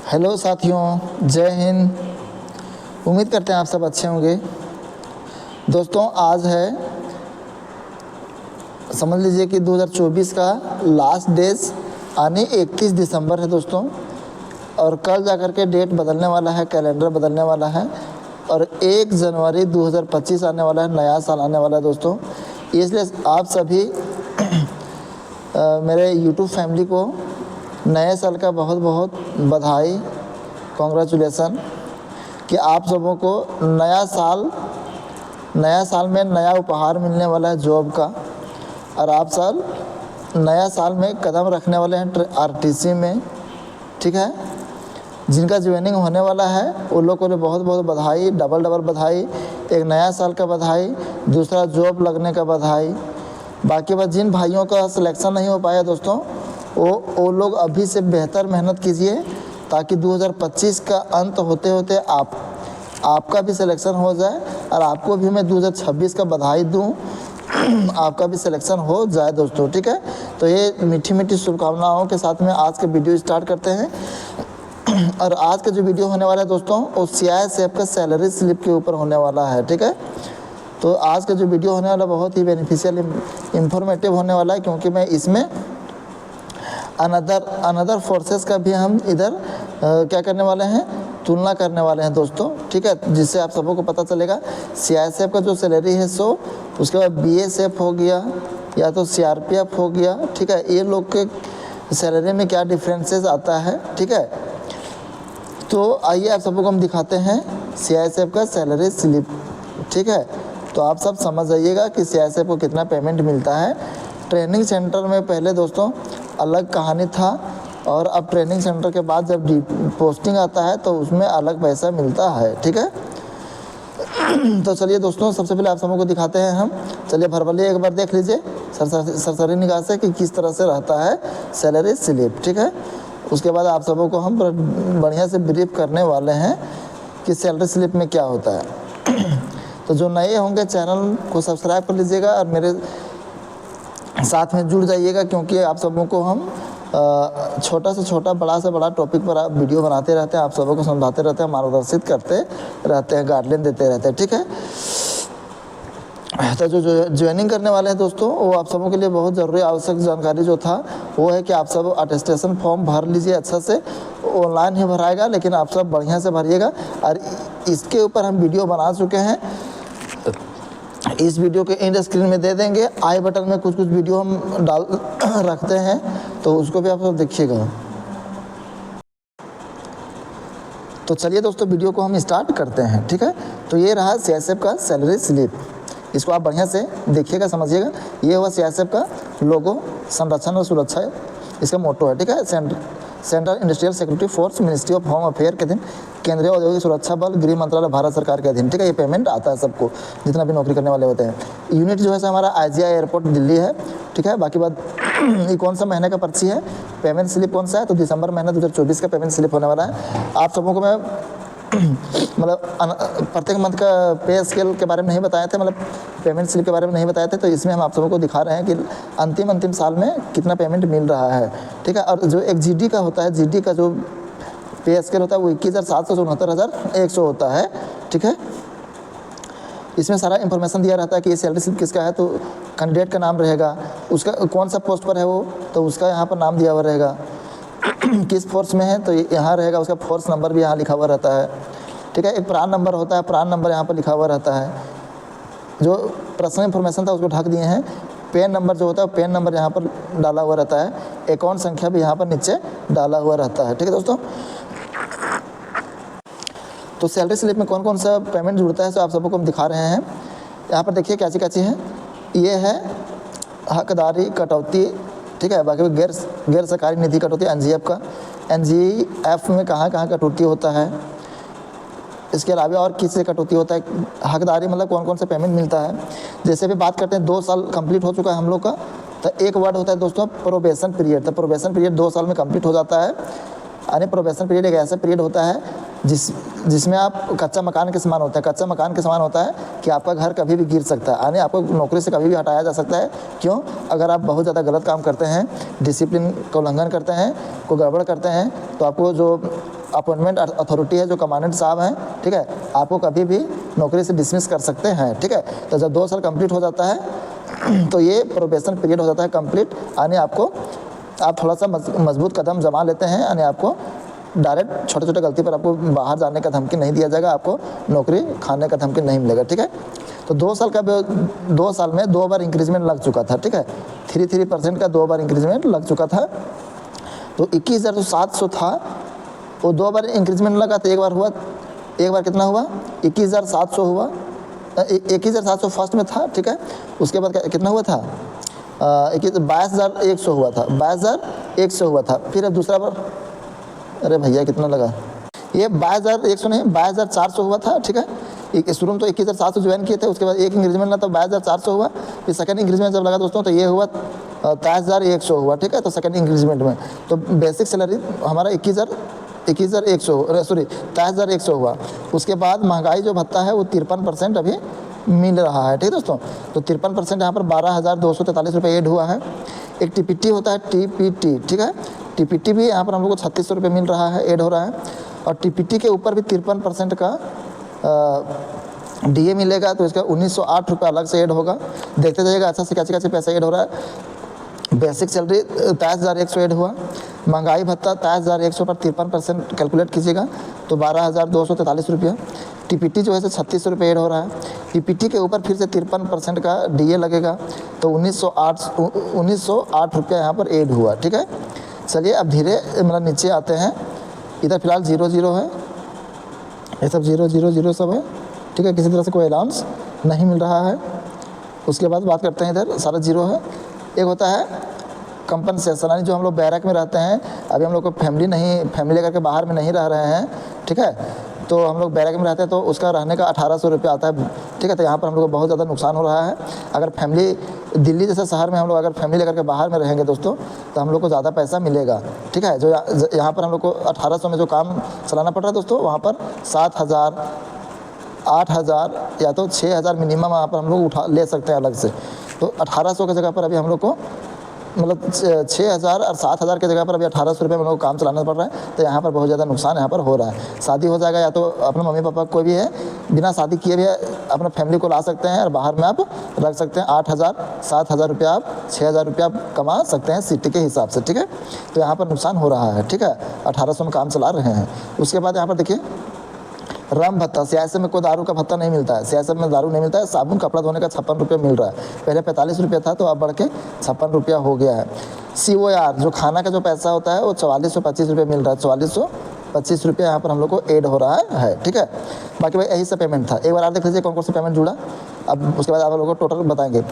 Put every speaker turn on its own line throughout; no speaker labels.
Hello साथियों, जय हिंद। उम्मीद करते हैं आप सब अच्छे होंगे। दोस्तों, आज है, समझ लीजिए कि 2024 का लास्ट डेज यानी 31 दिसंबर है दोस्तों। और कल जाकर के डेट बदलने वाला है, कैलेंडर बदलने वाला है और 1 जनवरी 2025 आने वाला है, नया साल आने वाला है दोस्तों। इसलिए आप सभी मेरे यूट्यूब फैमिली को नए साल का बहुत बहुत बधाई, कॉन्ग्रेचुलेसन कि आप सबों को नया साल में नया उपहार मिलने वाला है जॉब का। और आप सब नया साल में कदम रखने वाले हैं आरटीसी में, ठीक है। जिनका ज्वाइनिंग होने वाला है उन लोग को बहुत बहुत बधाई, डबल बधाई। एक नया साल का बधाई, दूसरा जॉब लगने का बधाई। बाकी बात, जिन भाइयों का सिलेक्शन नहीं हो पाया दोस्तों, वो लोग अभी से बेहतर मेहनत कीजिए ताकि 2025 का अंत होते होते आपका भी सिलेक्शन हो जाए और आपको भी मैं 2026 का बधाई दूं, आपका भी सिलेक्शन हो जाए दोस्तों, ठीक है। तो ये मीठी मीठी शुभकामनाओं के साथ में आज का वीडियो स्टार्ट करते हैं। और आज का जो वीडियो होने वाला है दोस्तों, वो CISF का सैलरी स्लिप के ऊपर होने वाला है, ठीक है। तो आज का जो वीडियो होने वाला बहुत ही बेनिफिशियल इंफॉर्मेटिव होने वाला है, क्योंकि मैं इसमें अनदर फोर्सेस का भी हम इधर क्या करने वाले हैं, तुलना करने वाले हैं दोस्तों, ठीक है। जिससे आप सबों को पता चलेगा CISF का जो सैलरी है 100, उसके बाद BSF हो गया या तो CRPF हो गया, ठीक है। ये लोग के सैलरी में क्या डिफरेंसेस आता है, ठीक है। तो आइए आप सबको हम दिखाते हैं CISF का सैलरी स्लिप, ठीक है। तो आप सब समझ जाइएगा कि CISF को कितना पेमेंट मिलता है। ट्रेनिंग सेंटर में पहले दोस्तों अलग कहानी था, और अब ट्रेनिंग सेंटर के बाद जब पोस्टिंग आता है तो उसमें अलग पैसा मिलता है, ठीक है। तो चलिए दोस्तों, सबसे पहले आप सबको दिखाते हैं हम। चलिए भरभली एक बार देख लीजिए सरसरी निगाह से कि किस तरह से रहता है सैलरी स्लिप, ठीक है। उसके बाद आप सबों को हम बढ़िया से ब्रीफ करने वाले हैं कि सैलरी स्लिप में क्या होता है। तो जो नए होंगे चैनल को सब्सक्राइब कर लीजिएगा और मेरे साथ में जुड़ जाइएगा, क्योंकि आप सबों को हम छोटा से छोटा, बड़ा से बड़ा टॉपिक पर वीडियो बनाते रहते हैं, आप सबों को समझाते रहते हैं, मार्गदर्शित करते रहते हैं, गाइडलाइन देते रहते हैं, ठीक है। तो जो ज्वाइनिंग करने वाले हैं दोस्तों, वो आप सबों के लिए बहुत ज़रूरी आवश्यक जानकारी जो था वो है कि आप सब अटेस्टेशन फॉर्म भर लीजिए अच्छा से। ऑनलाइन ही भराएगा, लेकिन आप सब बढ़िया से भरिएगा। और इसके ऊपर हम वीडियो बना चुके हैं, इस वीडियो के एंड स्क्रीन में दे देंगे। आई बटन में कुछ वीडियो हम डाल रखते हैं, तो उसको भी आप सब देखिएगा। तो चलिए दोस्तों, वीडियो को हम स्टार्ट करते हैं, ठीक है। तो ये रहा CISF का सैलरी स्लिप, इसको आप बढ़िया से देखिएगा, समझिएगा। ये हुआ CISF का लोगो, संरक्षण और सुरक्षा इसका मोटो है, ठीक है। Central industrial security force, ministry of home affair के अधीन, केंद्रीय औद्योगिक सुरक्षा बल, गृह मंत्रालय, भारत सरकार के अधीन, ठीक है। ये पेमेंट आता है सबको, जितना भी नौकरी करने वाले होते हैं। यूनिट जो है हमारा IGI एयरपोर्ट दिल्ली है, ठीक है। बाकी बात, ये कौन सा महीने का पर्ची है, पेमेंट स्लिप कौन सा है, तो दिसंबर महीना 2024 का पेमेंट स्लिप होने वाला है। आप सबों को मैं मतलब प्रत्येक मंथ का पे स्केल के बारे में नहीं बताए थे, मतलब पेमेंट स्लिप के बारे में नहीं बताए थे, तो इसमें हम आप सबों को दिखा रहे हैं कि अंतिम साल में कितना पेमेंट मिल रहा है, ठीक है। और जो एक GD का होता है, GD का जो पे स्केल होता है वो 21,700 से 69,100 होता है, ठीक है। इसमें सारा इन्फॉर्मेशन दिया रहता है कि ये सैलरी स्लिप किसका है, तो कैंडिडेट का नाम रहेगा, उसका कौन सा पोस्ट पर है वो, तो उसका यहाँ पर नाम दिया हुआ रहेगा। किस फोर्स में है तो यहाँ रहेगा, उसका फोर्स नंबर भी यहाँ लिखा हुआ रहता है, ठीक है। एक प्रान नंबर होता है, प्रान नंबर यहाँ पर लिखा हुआ रहता है। जो पर्सनल इन्फॉर्मेशन था उसको ढक दिए हैं। पेन नंबर जो होता है, पेन नंबर यहाँ पर डाला हुआ रहता है। अकाउंट संख्या भी यहाँ पर नीचे डाला हुआ रहता है, ठीक है दोस्तों। तो सैलरी स्लिप में कौन कौन सा पेमेंट जुड़ता है, तो आप सबको हम दिखा रहे हैं। यहाँ पर देखिए क्या चीज़ है। ये है हकदारी कटौती, ठीक है। बाकी गैर सरकारी निधि कटौती, NGF का, NGF में कहाँ कटौती होता है। इसके अलावा और किस से कटौती होता है, हकदारी मतलब कौन कौन सा पेमेंट मिलता है। जैसे भी बात करते हैं, 2 साल कंप्लीट हो चुका है हम लोग का, तो एक वर्ड होता है दोस्तों प्रोबेशन पीरियड। तो प्रोबेशन पीरियड 2 साल में कंप्लीट हो जाता है। यानी प्रोबेशन पीरियड एक ऐसा पीरियड होता है जिसमें आप कच्चा मकान के समान होता है। कच्चा मकान के समान होता है कि आपका घर कभी भी गिर सकता है, यानी आपको नौकरी से कभी भी हटाया जा सकता है। क्यों? अगर आप बहुत ज़्यादा गलत काम करते हैं, डिसिप्लिन का उल्लंघन करते हैं, कोई गड़बड़ करते हैं, तो आपको जो अपॉइंटमेंट अथॉरिटी है, जो कमांडेंट साहब हैं, ठीक है, आपको कभी भी नौकरी से डिसमिस कर सकते हैं, ठीक है। तो जब 2 साल कंप्लीट हो जाता है तो ये प्रोबेशन पीरियड हो जाता है कंप्लीट, यानी आपको आप थोड़ा सा मजबूत कदम जमा लेते हैं, यानी आपको डायरेक्ट छोटे छोटे गलती पर आपको बाहर जाने का धमकी नहीं दिया जाएगा, आपको नौकरी खाने का धमकी नहीं मिलेगा, ठीक है। तो 2 साल में 2 बार इंक्रीजमेंट लग चुका था, ठीक है, 3% का 2 बार इंक्रीजमेंट लग चुका था। तो 21,700 था, वो 2 बार इंक्रीजमेंट लगा तो एक बार कितना हुआ, 21,700 हुआ। 21,700 फर्स्ट में था, ठीक है। उसके बाद कितना हुआ था, 22,100 हुआ था, 22,100 हुआ था। फिर अब दूसरा बार, अरे भैया कितना लगा, ये 22,100 नहीं 22,400 हुआ था, ठीक है। शुरू में तो 21,700 ज्वाइन किए थे, उसके बाद एक इंक्रीजमेंट ना तो 22,400 हुआ। फिर सेकंड इंक्रीजमेंट जब लगा दोस्तों तो ये हुआ 23,100 हुआ, ठीक है। तो सेकंड इंक्रीजमेंट में तो बेसिक सैलरी हमारा 23,100 हुआ। उसके बाद महंगाई जो भत्ता है वो 53% अभी मिल रहा है, ठीक है दोस्तों। तो 53% यहाँ पर 12,243 रुपये ऐड हुआ है। एक टीपीटी होता है, टीपीटी, ठीक है। टीपीटी भी यहाँ पर हम लोग को 3600 रुपये मिल रहा है, ऐड हो रहा है। और टीपीटी के ऊपर भी 53% का डीए मिलेगा, तो इसका 1908 रुपये अलग से ऐड होगा। देखते जाइएगा अच्छा से कैसे पैसा ऐड हो रहा है। बेसिक सैलरी 23,100 ऐड हुआ। महंगाई भत्ता 23,100 पर 53% कैलकुलेट कीजिएगा तो 12,243 रुपया। टीपीटी जो है 3600 रुपये ऐड हो रहा है। टीपीटी के ऊपर फिर से 53% का डीए लगेगा, तो 1908 रुपया यहाँ पर ऐड हुआ, ठीक है। चलिए अब धीरे मतलब नीचे आते हैं। इधर फिलहाल 0 है, ये सब 0 सब है, ठीक है। किसी तरह से कोई अलाउंस नहीं मिल रहा है। उसके बाद बात करते हैं, इधर सारा 0 है। एक होता है कंपनसेशन, यानी जो हम लोग बैरक में रहते हैं, अभी हम लोग को फैमिली लेकर के बाहर में नहीं रह रहे हैं, ठीक है। तो हम लोग बैरक में रहते हैं तो उसका रहने का 1800 रुपये आता है, ठीक है। तो यहाँ पर हम लोग को बहुत ज़्यादा नुकसान हो रहा है। अगर फैमिली दिल्ली जैसे शहर में हम लोग अगर फैमिली लेकर के बाहर में रहेंगे दोस्तों, तो हम लोग को ज़्यादा पैसा मिलेगा, ठीक है। जो यहाँ पर हम लोग को 1800 में जो काम चलाना पड़ रहा है दोस्तों, वहाँ पर 7,000, 8,000 या तो 6,000 मिनिमम वहाँ पर हम लोग ले सकते हैं अलग से। तो 1800 की जगह पर अभी हम लोग को मतलब 6,000 और 7,000 की जगह पर अभी 1800 रुपये में लोग काम चलाना पड़ रहा है। तो यहाँ पर बहुत ज़्यादा नुकसान यहाँ पर हो रहा है। शादी हो जाएगा या तो अपने मम्मी पापा कोई भी है बिना शादी किए भी अपना फैमिली को ला सकते हैं और बाहर में आप रख सकते हैं। 8,000 7,000 रुपया आप 6,000 रुपया आप कमा सकते हैं सिटी के हिसाब से, ठीक है। तो यहाँ पर नुकसान हो रहा है, ठीक है। 1800 में काम चला रहे हैं। उसके बाद यहाँ पर देखिए रम भत्ता, सीआईएसएफ में कोई दारू का भत्ता नहीं मिलता है, सीआईएसएफ में दारू नहीं मिलता है। साबुन कपड़ा धोने का 56 रुपये मिल रहा है, पहले 45 रुपये था तो अब बढ़ के 56 रुपया हो गया है। COR जो खाना का जो पैसा होता है वो 4425 रुपये मिल रहा है, 4425 रुपये यहाँ पर हम लोग को ऐड हो रहा है, ठीक है। बाकी भाई यही सब पेमेंट था। एक बार आप देख लीजिए कौन कौन सा पेमेंट जुड़ा। अब उसके बाद आप लोगों को टोटल बताएंगे।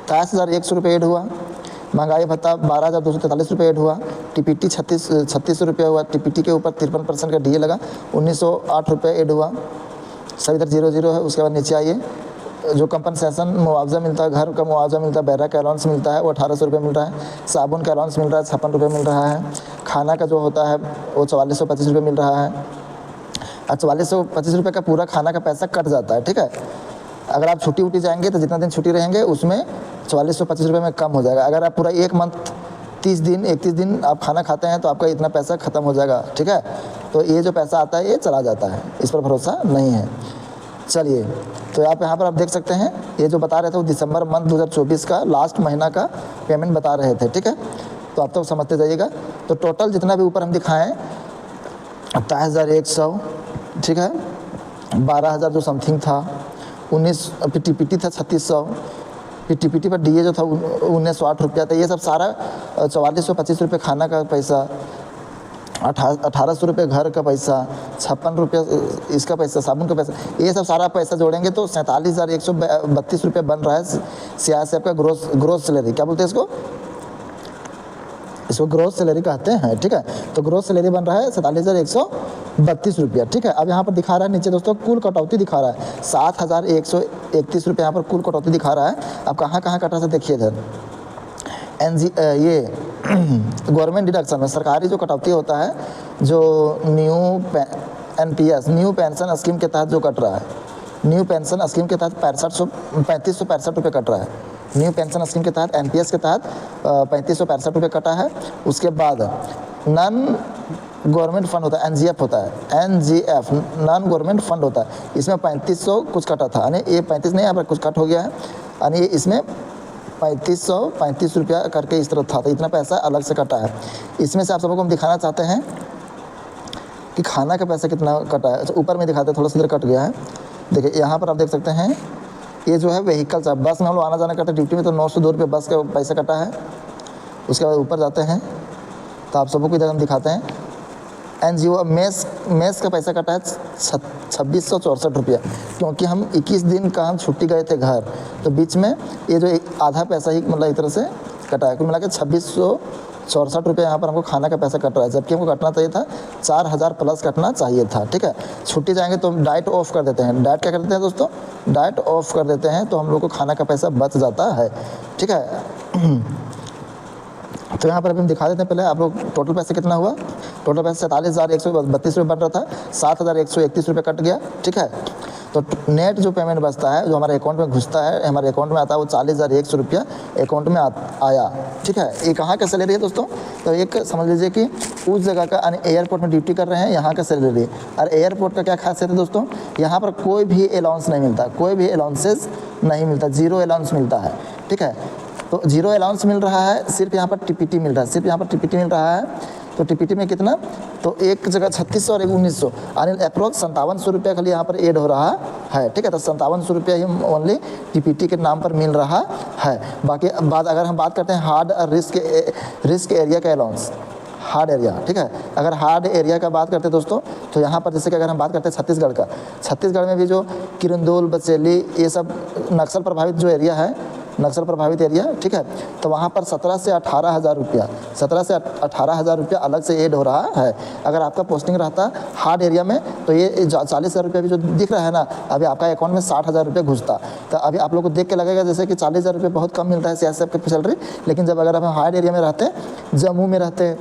23,100 रुपये ऐड हुआ। महंगाई भत्ता 12,243 रुपये ऐड हुआ। टीपीटी 3600 रुपये हुआ। टीपीटी के ऊपर 53% का डीए लगा, 1908 रुपये ऐड हुआ। सब इधर 0 है। उसके बाद नीचे आइए, जो कंपनसेशन मुआवजा मिलता है, घर का मुआवजा मिलता है, बैरक का अलाउंस मिलता है वो 1800 रुपये मिल रहा है। साबुन का अलाउंस मिल रहा है 56 रुपये मिल रहा है। खाना का जो होता है वो 4425 रुपये मिल रहा है। और 4425 रुपये का पूरा खाना का पैसा कट जाता है, ठीक है। अगर आप छुट्टी जाएंगे तो जितना दिन छुट्टी रहेंगे उसमें 4425 रुपये में कम हो जाएगा। अगर आप पूरा एक मंथ 31 दिन आप खाना खाते हैं तो आपका इतना पैसा ख़त्म हो जाएगा, ठीक है। तो ये जो पैसा आता है ये चला जाता है, इस पर भरोसा नहीं है। चलिए तो यहाँ पर आप देख सकते हैं, ये जो बता रहे थे वो दिसंबर मंथ 2024 का लास्ट महीना का पेमेंट बता रहे थे, ठीक है। तो आप तो समझते जाइएगा। तो टोटल जितना भी ऊपर हम दिखाएँ 28,100, ठीक है, 12,000 जो समथिंग था, 19 टीपीटी था 3600, फिर टीपीटी पर डीए जो था 1908 रुपया था। ये सब सारा 4425 रुपये खाना का पैसा, 1800 रुपये घर का पैसा, 56 रुपये इसका पैसा, साबुन का पैसा, ये सब सारा पैसा जोड़ेंगे तो 47,132 रुपये बन रहा है सीआईएसएफ का ग्रोस सैलरी। क्या बोलते हैं इसको ग्रोस सैलरी कहते हैं, ठीक है। तो ग्रोस सैलरी बन रहा है 47,132 रुपया, ठीक है। अब यहाँ पर दिखा रहा है नीचे दोस्तों कुल कटौती दिखा रहा है 7,131 रुपये यहाँ पर कुल कटौती दिखा रहा है। अब कहाँ कहाँ कटा से देखिए इधर ये गवर्नमेंट डिडक्शन में सरकारी जो कटौती होता है, जो new NPS new pension scheme के तहत जो कट रहा है, न्यू पेंशन स्कीम के तहत 3565 रुपये कट रहा है। न्यू पेंशन स्कीम के तहत NPS के तहत 3565 रुपये कटा है। उसके बाद नॉन गवर्नमेंट फंड होता है, एनजीएफ होता है, एनजीएफ नॉन गवर्नमेंट फंड होता है, इसमें 3500 कुछ कटा था, यानी ये 35 नहीं, यहाँ पर कुछ कट हो गया है, यानी इसमें 3535 रुपया करके इस तरह था, तो इतना पैसा अलग से कटा है। इसमें से आप सबको हम दिखाना चाहते हैं कि खाना का पैसा कितना कटा है। अच्छा, ऊपर में दिखाते हैं, थोड़ा सा इधर कट गया है, देखिए यहाँ पर आप देख सकते हैं, ये जो है व्हीकल चार्ज, बस में हम लोग आना जाना करते हैं ड्यूटी में, तो 902 रुपये बस का पैसा कटा है। उसके बाद ऊपर जाते हैं तो आप सबको इधर हम दिखाते हैं, एनजीओ मेस का पैसा कटा है 2664 रुपया, क्योंकि हम 21 दिन का हम छुट्टी गए थे घर, तो बीच में ये जो आधा पैसा ही मतलब एक तरह से कटा है। कुल मिला के 2664 रुपये यहाँ पर हमको खाना का पैसा कट रहा है, जबकि हमको कटना चाहिए था 4000 प्लस कटना चाहिए था। ठीक है, छुट्टी जाएंगे तो हम डाइट ऑफ कर देते हैं। डाइट क्या करते हैं दोस्तों, डाइट ऑफ कर देते हैं, तो हम लोग को खाना का पैसा बच जाता है। ठीक है, तो यहाँ पर अभी हम दिखा देते हैं, पहले आप लोग टोटल पैसे कितना हुआ। टोटल पैसा 47,132 रुपये बन रहा था, 7,131 रुपये कट गया। ठीक है, तो नेट जो पेमेंट बचता है, जो हमारे अकाउंट में घुसता है, हमारे अकाउंट में आता है, वो 40,100 रुपया अकाउंट में आया। ठीक है, ये कहाँ का सैलरी है दोस्तों, तो एक समझ लीजिए कि उस जगह का, यानी एयरपोर्ट में ड्यूटी कर रहे हैं, यहाँ का सैलरी है। और एयरपोर्ट का क्या खासियत है दोस्तों, यहाँ पर कोई भी अलाउंस नहीं मिलता, कोई भी अलाउंसेस नहीं मिलता, जीरो अलाउंस मिलता है। ठीक है, तो जीरो अलाउंस मिल रहा है, सिर्फ यहाँ पर टीपीटी मिल रहा है, सिर्फ यहाँ पर टीपीटी मिल रहा है। तो टीपीटी में कितना, तो एक जगह 3600 और एक 1900, यानी अप्रोक्स 5700 रुपया खाली यहाँ पर ऐड हो रहा है। ठीक है, तो 5700 रुपया ही ओनली टीपीटी के नाम पर मिल रहा है। बाकी अगर हम बात करते हैं हार्ड रिस्क एरिया का अलाउंस, हार्ड एरिया, ठीक है, अगर हार्ड एरिया का बात करते हैं दोस्तों, तो यहाँ पर जैसे कि अगर हम बात करते हैं छत्तीसगढ़ का, छत्तीसगढ़ में भी जो किरंदुल, बचेली, ये सब नक्सल प्रभावित जो एरिया है, नक्सल प्रभावित एरिया, ठीक है, तो वहाँ पर 17 से 18,000 रुपया, 17 से 18,000 रुपया अलग से ऐड हो रहा है। अगर आपका पोस्टिंग रहता हार्ड एरिया में, तो ये 40,000 रुपया भी जो दिख रहा है ना, अभी आपका अकाउंट में 60,000 रुपया घुसता। तो अभी आप लोग को देख के लगेगा जैसे कि 40,000 रुपये बहुत कम मिलता है सीआरपीएफ की सैलरी, लेकिन जब अगर आप हार्ड एरिया में रहते, जम्मू में रहते,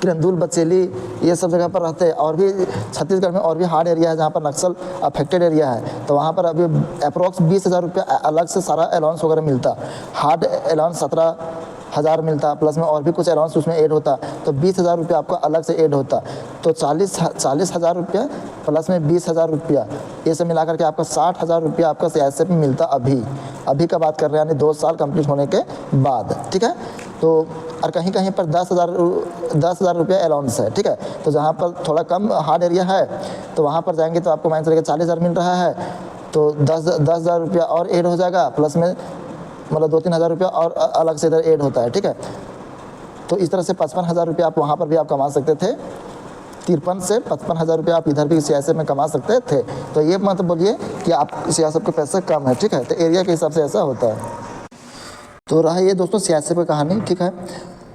किरंदुल, बचेली, ये सब जगह पर रहते हैं, और भी छत्तीसगढ़ में और भी हार्ड एरिया है जहाँ पर नक्सल अफेक्टेड एरिया है, तो वहाँ पर अभी अप्रॉक्स 20,000 रुपया अलग से सारा अलाउंस वगैरह मिलता। हार्ड अलाउंस 17,000 मिलता, प्लस में और भी कुछ अलाउंस उसमें ऐड होता, तो 20,000 रुपया आपका अलग से ऐड होता। तो 40,000 रुपया प्लस में 20,000 रुपया, ये सब मिला करके आपका 60,000 रुपया आपका सीआरपीएफ में मिलता। अभी का बात कर रहे हैं, यानी 2 साल कंप्लीट होने के बाद। ठीक है, तो और कहीं कहीं पर 10,000 रुपया अलाउंस है। ठीक है, तो जहाँ पर थोड़ा कम हार्ड एरिया है, तो वहाँ पर जाएंगे तो आपको मान चलेगा 40,000 मिल रहा है, तो 10,000 रुपया और ऐड हो जाएगा, प्लस में मतलब 2-3 हज़ार रुपया और अलग से इधर ऐड होता है। ठीक है, तो इस तरह से 55,000 रुपया आप वहाँ पर भी आप कमा सकते थे, 53 से 55,000 रुपया आप इधर भी सीआरपीएफ में कमा सकते थे। तो ये मत बोलिए कि आप सीआरपीएफ का पैसा कम है। ठीक है, तो एरिया के हिसाब से ऐसा होता है। तो रहा ये दोस्तों सीआरपीएफ की कहानी। ठीक है,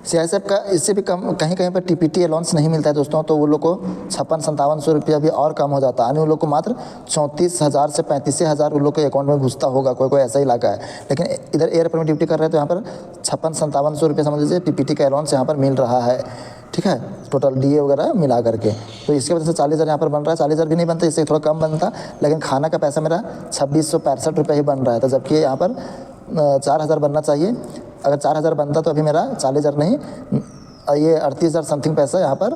सीआरपीएफ का इससे भी कम कहीं कहीं पर टीपीटी अलाउंस नहीं मिलता है दोस्तों, तो वो लोग को 56-5700 रुपया भी और कम हो जाता है, यानी उन लोग को मात्र 34,000 से 35,000 उन लोग के अकाउंट में घुसता होगा, कोई ऐसा इलाका है। लेकिन इधर एयरपोर्ट में ड्यूटी कर रहे हैं तो यहाँ पर 56-5700 रुपये समझ लीजिए टीपीटी का अलाउंस यहाँ पर मिल रहा है। ठीक है, टोटल डीए वगैरह मिला करके, तो इसकी वजह से 40,000 यहाँ पर बन रहा है। 40,000 भी नहीं बनता, इससे थोड़ा कम बनता, लेकिन खाना का पैसा मेरा 2665 रुपये ही बन रहा है, तो जबकि यहाँ पर 4,000 बनना चाहिए। अगर 4,000 बनता तो अभी मेरा 40,000 नहीं, ये 38,000 समथिंग पैसा यहाँ पर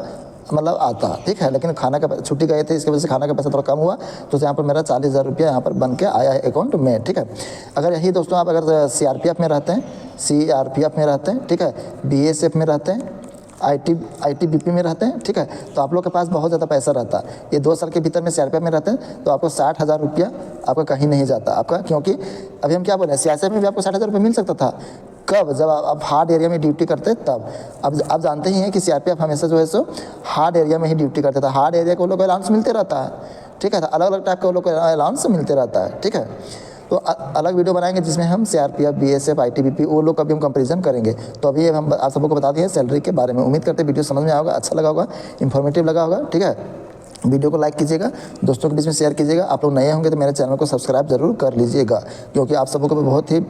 मतलब आता। ठीक है, लेकिन खाना का छुट्टी गए थे, इसकी वजह से खाना का पैसा थोड़ा कम हुआ, तो यहाँ पर मेरा 40,000 रुपया यहाँ पर बन के आया है अकाउंट में। ठीक है, अगर यही दोस्तों आप अगर सीआरपीएफ में रहते हैं, ठीक है, बीएसएफ में रहते हैं, आईटीबीपी में रहते हैं, ठीक है, तो आप लोग के पास बहुत ज़्यादा पैसा रहता है। ये 2 साल के भीतर में सीआरपीएफ में रहते हैं तो आपको 60,000 रुपया आपका कहीं नहीं जाता आपका, क्योंकि अभी हम क्या बोले, सीआरपीएफ में भी आपको 60,000 रुपये मिल सकता था। कब, जब आप हार्ड एरिया में ड्यूटी करते तब। अब आप जानते ही हैं कि सीआरपीएफ हमेशा जो है सो हार्ड एरिया में ही ड्यूटी करता था। हार्ड एरिया को लोग अलाउंस मिलते रहता है। ठीक है, तो अलग अलग टाइप के लोग को अलाउंस मिलते रहता है। ठीक है, तो अलग वीडियो बनाएंगे जिसमें हम सीआरपीएफ, बीएसएफ, आईटीबीपी वो लोग का भी हम कंपैरिजन करेंगे। तो अभी हम आप सबको बता दिए सैलरी के बारे में। उम्मीद करते हैं वीडियो समझ में आया होगा, अच्छा लगा होगा, इन्फॉर्मेटिव लगा होगा। ठीक है, वीडियो को लाइक कीजिएगा, दोस्तों के बीच में शेयर कीजिएगा। आप लोग नए होंगे तो मेरे चैनल को सब्सक्राइब जरूर कर लीजिएगा, क्योंकि आप सबको बहुत ही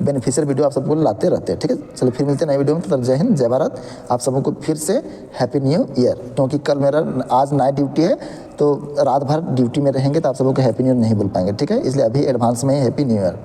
बेनिफिशियल वीडियो आप सबको लाते रहते हैं। ठीक है, चलिए फिर मिलते हैं नए वीडियो में। तो जय हिंद, जय भारत। आप सबको फिर से हैप्पी न्यू ईयर, क्योंकि कल मेरा आज नाइट ड्यूटी है, तो रात भर ड्यूटी में रहेंगे, तो आप सबको हैप्पी न्यू ईयर नहीं बोल पाएंगे। ठीक है, इसलिए अभी एडवांस में हैप्पी न्यू ईयर।